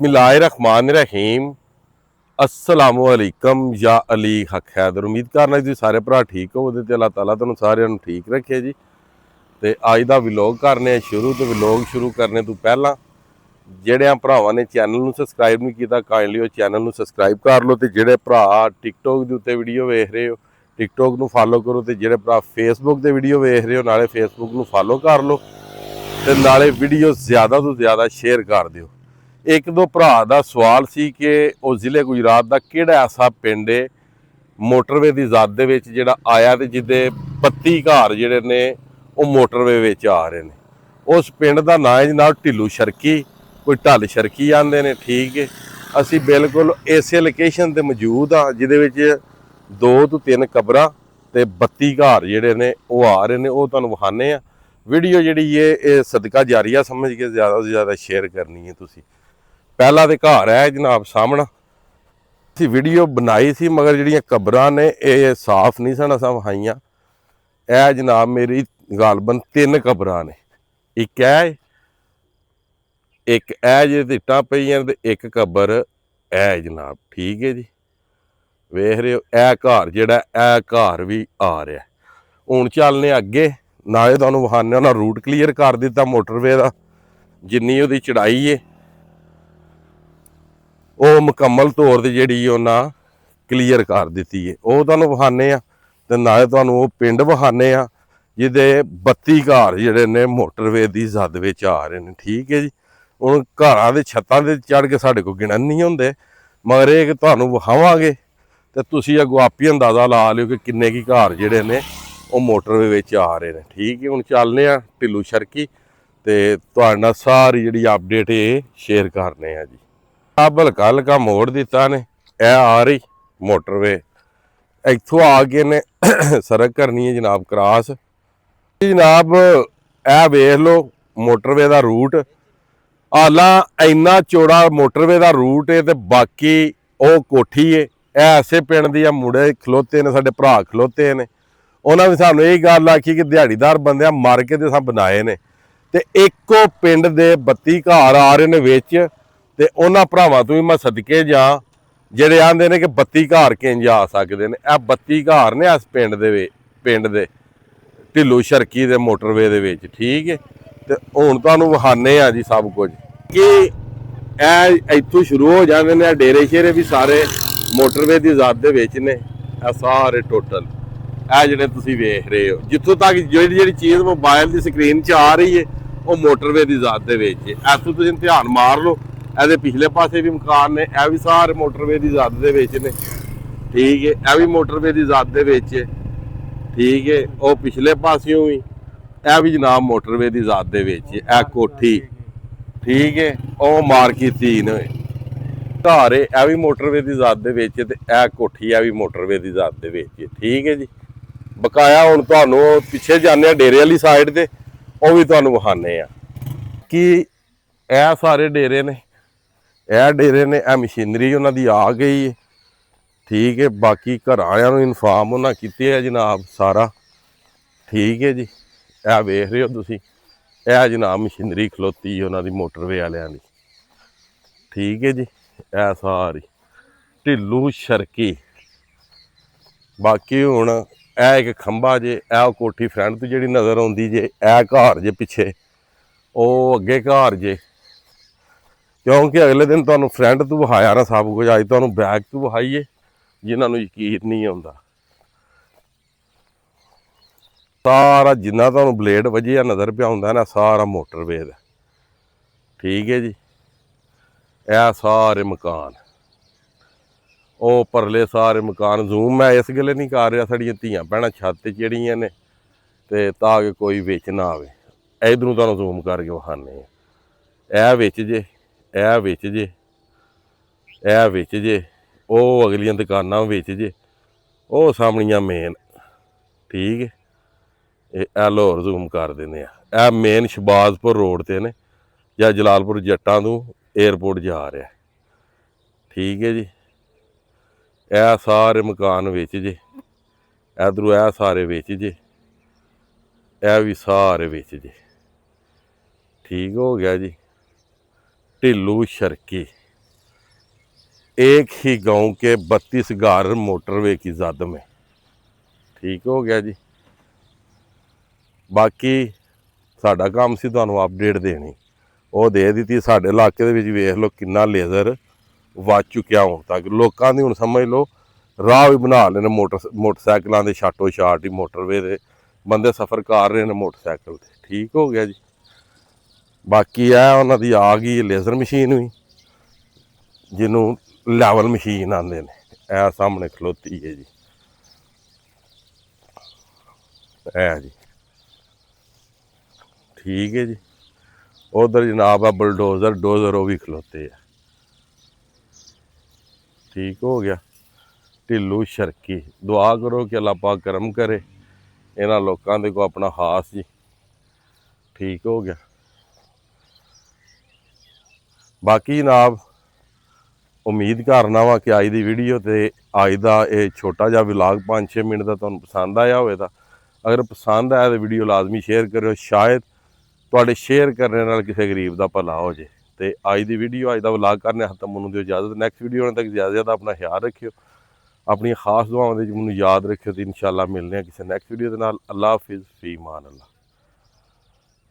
बिस्मिल्लाहिर्रहमानिर्रहीम अस्सलामुअलैकुम या अली हक हैदर। उम्मीद करना जी सारे भरा ठीक हो ते अल्लाह ताला तुहानू सारिਆਂ ਨੂੰ ठीक रखे जी। ਤੇ ਅੱਜ ਦਾ ਵਲੌਗ ਕਰਨੇ ਆ ਸ਼ੁਰੂ। ਤੇ ਵਲੌਗ ਸ਼ੁਰੂ ਕਰਨੇ ਤੋਂ ਪਹਿਲਾਂ ਜਿਹੜਿਆਂ ਭਰਾਵਾਂ ਨੇ ਚੈਨਲ ਨੂੰ ਸਬਸਕ੍ਰਾਈਬ ਨਹੀਂ ਕੀਤਾ ਕਾਈਂਡਲੀ ਉਹ ਚੈਨਲ ਨੂੰ ਸਬਸਕ੍ਰਾਈਬ ਕਰ ਲਓ। ਤੇ ਜਿਹੜੇ ਭਰਾ ਟਿਕਟੋਕ ਦੇ ਉੱਤੇ ਵੀਡੀਓ ਵੇਖ ਰਹੇ ਹੋ ਟਿਕਟੋਕ ਨੂੰ ਫਾਲੋ ਕਰੋ। ਤੇ ਜਿਹੜੇ ਭਰਾ ਫੇਸਬੁੱਕ ਤੇ ਵੀਡੀਓ ਵੇਖ ਰਹੇ ਹੋ ਨਾਲੇ ਫੇਸਬੁੱਕ ਨੂੰ ਫਾਲੋ ਕਰ ਲਓ ਤੇ ਨਾਲੇ ਵੀਡੀਓ ਜ਼ਿਆਦਾ ਤੋਂ ਜ਼ਿਆਦਾ ਸ਼ੇਅਰ ਕਰ ਦਿਓ। ਇੱਕ ਦੋ ਭਰਾ ਦਾ ਸਵਾਲ ਸੀ ਕਿ ਉਹ ਜ਼ਿਲ੍ਹੇ ਗੁਜਰਾਤ ਦਾ ਕਿਹੜਾ ਐਸਾ ਪਿੰਡ ਹੈ ਮੋਟਰਵੇ ਦੀ ਜ਼ਦ ਦੇ ਵਿੱਚ ਜਿਹੜਾ ਆਇਆ ਤੇ ਜਿਹਦੇ 32 ਘਰ ਜਿਹੜੇ ਨੇ ਉਹ ਮੋਟਰਵੇ ਵਿੱਚ ਆ ਰਹੇ ਨੇ। ਉਸ ਪਿੰਡ ਦਾ ਨਾਂ ਹੈ ਜਨਾਬ ਢਿੱਲੂ ਸ਼ਰਕੀ, ਕੋਈ ਢੱਲ ਸ਼ਰਕੀ ਆਂਦੇ ਨੇ। ਠੀਕ ਹੈ, ਅਸੀਂ ਬਿਲਕੁਲ ਇਸੇ ਲੋਕੇਸ਼ਨ ਤੇ ਮੌਜੂਦ ਹਾਂ ਜਿਹਦੇ ਵਿੱਚ 2 ਤੋਂ 3 ਕਬਰਾਂ ਤੇ 32 ਘਰ ਜਿਹੜੇ ਨੇ ਉਹ ਆ ਰਹੇ ਨੇ। ਉਹ ਤੁਹਾਨੂੰ ਵਿਖਾਣੇ ਆ। ਵੀਡੀਓ ਜਿਹੜੀ ਹੈ ਇਹ ਸਦਕਾ ਜਾਰੀਆ ਸਮਝ ਕੇ ਜ਼ਿਆਦਾ ਤੋਂ ਜ਼ਿਆਦਾ ਸ਼ੇਅਰ ਕਰਨੀ ਹੈ ਤੁਸੀਂ। ਪਹਿਲਾ ਤੇ ਘਰ ਹੈ ਜਨਾਬ ਸਾਹਮਣਾ। ਅਸੀਂ ਵੀਡੀਓ ਬਣਾਈ ਸੀ ਮਗਰ ਜਿਹੜੀਆਂ ਕਬਰਾਂ ਨੇ ਇਹ ਸਾਫ਼ ਨਹੀਂ ਸਨ ਅਸਾਂ ਵਿਖਾਈਆਂ। ਇਹ ਜਨਾਬ ਮੇਰੀ ਗਾਲਬਨ 3 ਕਬਰਾਂ ਨੇ। ਇੱਕ ਹੈ, ਇੱਕ ਇਹ ਜੇ ਇੱਟਾਂ ਪਈਆਂ ਤੇ ਇੱਕ ਕਬਰ ਇਹ ਜਨਾਬ। ਠੀਕ ਹੈ ਜੀ, ਵੇਖ ਰਹੇ ਹੋ ਇਹ ਘਰ ਜਿਹੜਾ ਇਹ ਘਰ ਵੀ ਆ ਰਿਹਾ। ਹੁਣ ਚੱਲਨੇ ਅੱਗੇ ਨਾਲੇ ਤੁਹਾਨੂੰ ਵਿਖਾਉਂਦੇ ਉਹਨਾਂ ਰੂਟ ਕਲੀਅਰ ਕਰ ਦਿੱਤਾ ਮੋਟਰਵੇ ਦਾ। ਜਿੰਨੀ ਉਹਦੀ ਚੜਾਈ ਹੈ ਉਹ ਮੁਕੰਮਲ ਤੌਰ ਤੇ ਜਿਹੜੀ ਉਹਨਾਂ ਕਲੀਅਰ ਕਰ ਦਿੱਤੀ ਹੈ। ਉਹ ਤੁਹਾਨੂੰ ਵਿਖਾਉਂਦੇ ਆ ਤੇ ਨਾਲੇ ਤੁਹਾਨੂੰ ਉਹ ਪਿੰਡ ਵਿਖਾਉਂਦੇ ਆ ਜਿਹਦੇ 32 ਘਰ ਜਿਹੜੇ ਨੇ ਮੋਟਰਵੇ ਦੀ ਜ਼ਦ ਵਿੱਚ ਆ ਰਹੇ ਨੇ। ਠੀਕ ਹੈ ਜੀ, ਹੁਣ ਘਰਾਂ ਦੇ ਛੱਤਾਂ ਤੇ ਚੜ੍ਹ ਕੇ ਸਾਡੇ ਕੋਲ ਗਿਣਨ ਨਹੀਂ ਹੁੰਦੇ ਮਗਰ ਇਹ ਕਿ ਤੁਹਾਨੂੰ ਵਿਖਾਵਾਂਗੇ ਤੇ ਤੁਸੀਂ ਅੱਗੋਂ ਆਪੀ ਅੰਦਾਜ਼ਾ ਲਾ ਲਿਓ ਕਿ ਕਿੰਨੇ ਕੀ ਘਰ ਜਿਹੜੇ ਨੇ ਉਹ ਮੋਟਰਵੇ ਵਿੱਚ ਆ ਰਹੇ ਨੇ। ਠੀਕ ਹੈ, ਹੁਣ ਚੱਲਦੇ ਆ ਢਿੱਲੂ ਸ਼ਰਕੀ ਤੇ ਤੁਹਾਡੇ ਨਾਲ ਸਾਰੀ ਜਿਹੜੀ ਅਪਡੇਟ ਇਹ ਸ਼ੇਅਰ ਕਰਨੇ ਆ ਜੀ। ਆਹ ਹਲਕਾ ਹਲਕਾ ਮੋੜ ਦਿੱਤਾ ਨੇ, ਇਹ ਆ ਰਹੀ ਮੋਟਰਵੇ। ਇੱਥੋਂ ਆ ਕੇ ਨੇ ਸੜਕ ਕਰਨੀ ਹੈ ਜਨਾਬ ਕ੍ਰਾਸ। ਜਨਾਬ ਇਹ ਵੇਖ ਲਓ ਮੋਟਰਵੇ ਦਾ ਰੂਟ ਆਲਾ ਇੰਨਾ ਚੌੜਾ ਮੋਟਰਵੇ ਦਾ ਰੂਟ ਹੈ ਤੇ ਬਾਕੀ ਉਹ ਕੋਠੀ ਹੈ। ਇਹ ਐਸੇ ਪਿੰਡ ਦੀ ਆ ਮੁੰਡੇ ਖਲੋਤੇ ਨੇ, ਸਾਡੇ ਭਰਾ ਖਲੋਤੇ ਨੇ। ਉਹਨਾਂ ਵੀ ਸਾਨੂੰ ਇਹ ਗੱਲ ਆਖੀ ਕਿ ਦਿਹਾੜੀਦਾਰ ਬੰਦਿਆਂ ਮਰ ਕੇ ਤੇ ਸਭ ਬਣਾਏ ਨੇ ਤੇ ਇੱਕੋ ਪਿੰਡ ਦੇ 32 ਘਰ ਆ ਰਹੇ ਨੇ ਵਿੱਚ। ਤੇ ਉਹਨਾਂ ਭਰਾਵਾਂ ਤੋਂ ਵੀ ਮੈਂ ਸਦਕੇ ਜਾ ਜਿਹੜੇ ਆਂਦੇ ਨੇ ਕਿ 32 ਘਰ ਕਿੰਜ ਆ ਸਕਦੇ ਨੇ। ਇਹ 32 ਘਰ ਨੇ ਇਸ ਪਿੰਡ ਦੇ ਢਿੱਲੂ ਸ਼ਰਕੀ ਦੇ ਮੋਟਰਵੇ ਦੇ ਵਿੱਚ। ਠੀਕ ਹੈ, ਤੇ ਹੁਣ ਤੁਹਾਨੂੰ ਵਿਖਾਣੇ ਆ ਜੀ ਸਭ ਕੁਝ ਕਿ ਇਹ ਇੱਥੋਂ ਸ਼ੁਰੂ ਹੋ ਜਾਂਦੇ ਨੇ। ਡੇਰੇ ਸ਼ੇਰੇ ਵੀ ਸਾਰੇ ਮੋਟਰਵੇ ਦੀ ਜ਼ਦ ਦੇ ਵਿੱਚ ਨੇ। ਇਹ ਸਾਰੇ ਟੋਟਲ ਇਹ ਜਿਹੜੇ ਤੁਸੀਂ ਵੇਖ ਰਹੇ ਹੋ ਜਿੱਥੋਂ ਤੱਕ ਜਿਹੜੀ ਚੀਜ਼ ਮੋਬਾਈਲ ਦੀ ਸਕਰੀਨ 'ਚ ਆ ਰਹੀ ਹੈ ਉਹ ਮੋਟਰਵੇ ਦੀ ਜ਼ਦ ਦੇ ਵਿੱਚ। ਇੱਥੋਂ ਤੁਸੀਂ ਧਿਆਨ ਮਾਰ ਲਓ, ਇਹਦੇ ਪਿਛਲੇ ਪਾਸੇ ਵੀ ਮਕਾਨ ਨੇ, ਇਹ ਵੀ ਸਾਰੇ ਮੋਟਰਵੇ ਦੀ ਜ਼ਦ ਦੇ ਵਿੱਚ ਨੇ। ਠੀਕ ਹੈ, ਇਹ ਵੀ ਮੋਟਰਵੇ ਦੀ ਜ਼ਦ ਦੇ ਵਿੱਚ। ਠੀਕ ਹੈ, ਉਹ ਪਿਛਲੇ ਪਾਸਿਓਂ ਵੀ ਇਹ ਵੀ ਜਨਾਬ ਮੋਟਰਵੇ ਦੀ ਜ਼ਦ ਦੇ ਵਿੱਚ। ਇਹ ਕੋਠੀ ਠੀਕ ਹੈ, ਉਹ ਮਾਰਕੀਤੀ ਨੇ ਘਰ ਇਹ ਵੀ ਮੋਟਰਵੇ ਦੀ ਜ਼ਦ ਦੇ ਵਿੱਚ ਤੇ ਇਹ ਕੋਠੀ ਇਹ ਵੀ ਮੋਟਰਵੇ ਦੀ ਜ਼ਦ ਦੇ ਵਿੱਚ। ਠੀਕ ਹੈ ਜੀ, ਬਕਾਇਆ ਹੁਣ ਤੁਹਾਨੂੰ ਪਿੱਛੇ ਜਾਂਦੇ ਆ ਡੇਰੇ ਵਾਲੀ ਸਾਈਡ ਤੇ, ਉਹ ਵੀ ਤੁਹਾਨੂੰ ਵਿਖਾਉਂਦੇ ਆ ਕਿ ਇਹ ਸਾਰੇ ਡੇਰੇ ਨੇ। ਇਹ ਡੇਰੇ ਨੇ, ਇਹ ਮਸ਼ੀਨਰੀ ਉਹਨਾਂ ਦੀ ਆ ਗਈ ਹੈ। ਠੀਕ ਹੈ, ਬਾਕੀ ਘਰਾਂ ਵਾਲਿਆਂ ਨੂੰ ਇਨਫਾਰਮ ਉਹਨਾਂ ਕੀਤੇ ਹੈ ਜਨਾਬ ਸਾਰਾ। ਠੀਕ ਹੈ ਜੀ, ਇਹ ਵੇਖ ਰਹੇ ਹੋ ਤੁਸੀਂ ਇਹ ਜਨਾਬ ਮਸ਼ੀਨਰੀ ਖਲੋਤੀ ਉਹਨਾਂ ਦੀ ਮੋਟਰਵੇ ਵਾਲਿਆਂ ਦੀ। ਠੀਕ ਹੈ ਜੀ, ਇਹ ਸਾਰੀ ਢਿੱਲੂ ਸ਼ਰਕੀ। ਬਾਕੀ ਹੁਣ ਇਹ ਇੱਕ ਖੰਭਾ ਜੇ, ਇਹ ਕੋਠੀ ਫਰੰਟ ਤੋਂ ਜਿਹੜੀ ਨਜ਼ਰ ਆਉਂਦੀ ਜੇ, ਇਹ ਘਰ ਜੇ ਪਿੱਛੇ, ਉਹ ਅੱਗੇ ਘਰ ਜੇ। ਕਿਉਂਕਿ ਅਗਲੇ ਦਿਨ ਤੁਹਾਨੂੰ ਫਰੰਟ ਤੋਂ ਵਿਖਾਇਆ ਨਾ ਸਭ ਕੁਝ, ਅੱਜ ਤੁਹਾਨੂੰ ਬੈਕ ਤੋਂ ਵਿਖਾਈਏ ਜਿਨ੍ਹਾਂ ਨੂੰ ਯਕੀਨ ਨਹੀਂ ਆਉਂਦਾ। ਸਾਰਾ ਜਿੰਨਾ ਤੁਹਾਨੂੰ ਬਲੇਡ ਵਜਿਆ ਨਜ਼ਰ ਪਿਆ ਹੁੰਦਾ ਨਾ ਸਾਰਾ ਮੋਟਰਵੇ ਦਾ। ਠੀਕ ਹੈ ਜੀ, ਇਹ ਸਾਰੇ ਮਕਾਨ, ਉਹ ਪਰਲੇ ਸਾਰੇ ਮਕਾਨ। ਜ਼ੂਮ ਮੈਂ ਇਸ ਗੱਲੇ ਨਹੀਂ ਕਰ ਰਿਹਾ, ਸਾਡੀਆਂ ਧੀਆਂ ਭੈਣਾਂ ਛੱਤ ਜਿਹੜੀਆਂ ਨੇ ਤੇ ਤਾਂ ਕਿ ਕੋਈ ਵਿੱਚ ਨਾ ਆਵੇ। ਇਧਰੋਂ ਤੁਹਾਨੂੰ ਜ਼ੂਮ ਕਰਕੇ ਵਿਖਾਉਂਦੇ ਆ। ਇਹ ਵਿੱਚ ਜੇ, ਇਹ ਵਿੱਚ ਜੇ, ਇਹ ਵਿੱਚ ਜੇ, ਉਹ ਅਗਲੀਆਂ ਦੁਕਾਨਾਂ ਵਿੱਚ ਜੇ, ਉਹ ਸਾਹਮਣੀਆਂ ਮੇਨ। ਠੀਕ ਹੈ, ਇਹ ਲਾਹੌਰ ਜ਼ੂਮ ਕਰ ਦਿੰਦੇ ਆ। ਇਹ ਮੇਨ ਸ਼ਬਾਜ਼ਪੁਰ ਰੋਡ ਤੇ ਨੇ ਜਾਂ ਜਲਾਲਪੁਰ ਜੱਟਾਂ ਤੋਂ ਏਅਰਪੋਰਟ ਜਾ ਰਿਹਾ। ਠੀਕ ਹੈ ਜੀ, ਇਹ ਸਾਰੇ ਮਕਾਨ ਵਿੱਚ ਜੇ, ਇਧਰੋਂ ਇਹ ਸਾਰੇ ਵਿੱਚ ਜੇ, ਇਹ ਵੀ ਸਾਰੇ ਵਿੱਚ ਜੇ। ਠੀਕ ਹੋ ਗਿਆ ਜੀ। ਢਿੱਲੂ ਸ਼ਰਕੀ। एक ही गांव के 32 घर मोटरवे की जद में। ठीक हो गया जी। बाकी साडा काम सी तुहानूं अपडेट देनी, ਉਹ ਦੇ ਦਿੱਤੀ। ਸਾਡੇ ਇਲਾਕੇ ਦੇ ਵਿੱਚ ਵੇਖ ਲਓ ਕਿੰਨਾ ਲੇਜ਼ਰ ਵੱਜ ਚੁੱਕਿਆ ਹੁਣ ਤੱਕ। ਲੋਕਾਂ ਦੀ ਹੁਣ ਸਮਝ ਲਓ ਰਾਹ ਵੀ ਬਣਾ ਲਏ ਨੇ ਮੋਟਰਸਾਈਕਲਾਂ ਦੇ, ਛਾਟੋ ਛਾਟ ਹੀ ਮੋਟਰਵੇ ਦੇ ਬੰਦੇ ਸਫ਼ਰ ਕਰ ਰਹੇ ਨੇ ਮੋਟਰਸਾਈਕਲ ਤੇ। ਠੀਕ ਹੋ ਗਿਆ ਜੀ। ਬਾਕੀ ਇਹ ਉਹਨਾਂ ਦੀ ਆ ਗਈ ਲੇਜ਼ਰ ਮਸ਼ੀਨ ਵੀ, ਜਿਹਨੂੰ ਲੈਵਲ ਮਸ਼ੀਨ ਆਉਂਦੇ ਨੇ। ਇਹ ਸਾਹਮਣੇ ਖਲੋਤੀ ਹੈ ਜੀ, ਇਹ ਜੀ। ਠੀਕ है जी। उधर जनाब है बुलडोज़र डोज़र, वो भी खलोते है। ठीक हो गया। ढिल्लू शर्की, दुआ करो कि अल्लाह पाक करम करे इन्हां लोकां दे को अपना खास जी। ठीक हो गया। बाकी जनाब उम्मीद करना वा कि अज दी वीडियो ते अज दा ये छोटा जिहा व्लॉग 5-6 मिनट का तुहानूं पसंद आया होवेगा। अगर पसंद आया तो वीडियो लाजमी शेयर करो, शायद ਤੁਹਾਡੇ ਸ਼ੇਅਰ ਕਰਨ ਨਾਲ ਕਿਸੇ ਗਰੀਬ ਦਾ ਭਲਾ ਹੋ ਜੇ। ਤੇ ਅੱਜ ਦੀ ਵੀਡੀਓ, ਅੱਜ ਦਾ ਵਲੌਗ ਕਰਨੇ ਖਤਮ। ਮੈਨੂੰ ਦਿਓ ਇਜਾਜ਼ਤ। ਨੈਕਸਟ ਵੀਡੀਓ ਆਉਣ ਤੱਕ ਜ਼ਿਆਦਾ ਆਪਣਾ ਖਿਆਲ ਰੱਖਿਓ, ਆਪਣੀਆਂ ਖਾਸ ਦੁਆਵਾਂ ਦੇ ਵਿੱਚ ਮੈਨੂੰ ਯਾਦ ਰੱਖਿਓ। ਤੇ ਇਨਸ਼ਾਅੱਲਾ ਮਿਲਦੇ ਹਾਂ ਕਿਸੇ ਨੈਕਸਟ ਵੀਡੀਓ ਦੇ ਨਾਲ। ਅੱਲਾ ਹਾਫਿਜ਼, ਫੀ ਅਮਾਨ ਅੱਲਾ।